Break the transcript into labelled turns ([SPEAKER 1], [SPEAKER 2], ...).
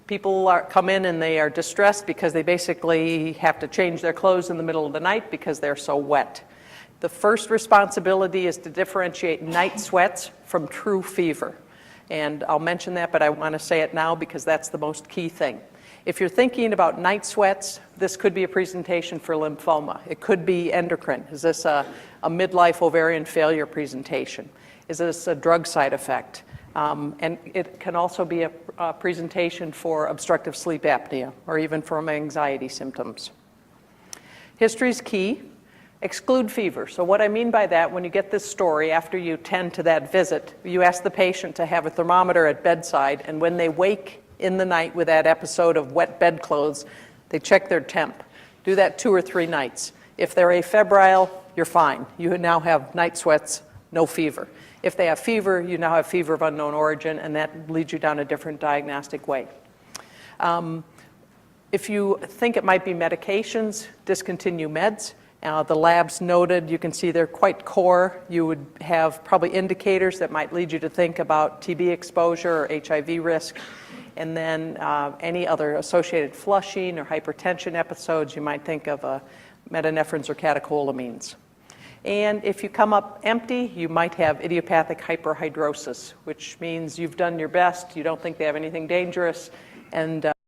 [SPEAKER 1] come in and they are distressed because they basically have to change their clothes in the middle of the night because they're so wet. The first responsibility is to differentiate night sweats from true fever. And I'll mention that, but I want to say it now because that's the most key thing. If you're thinking about night sweats, this could be a presentation for lymphoma. It could be endocrine. Is this a midlife ovarian failure presentation? Is this a drug side effect? And it can also be a presentation for obstructive sleep apnea or even from anxiety symptoms. History is key. Exclude fever. So what I mean by that, when you get this story, after you tend to that visit, you ask the patient to have a thermometer at bedside, and when they wake in the night with that episode of wet bedclothes, they check their temp. Do that 2 or 3 nights. If they're afebrile, you're fine. You now have night sweats, no fever. If they have fever, you now have fever of unknown origin, and that leads you down a different diagnostic way. If you think it might be medications, discontinue meds. The labs noted, you can see they're quite core. You would have probably indicators that might lead you to think about TB exposure or HIV risk. And then any other associated flushing or hypertension episodes, you might think of metanephrines or catecholamines. And if you come up empty, you might have idiopathic hyperhidrosis, which means you've done your best, you don't think they have anything dangerous, and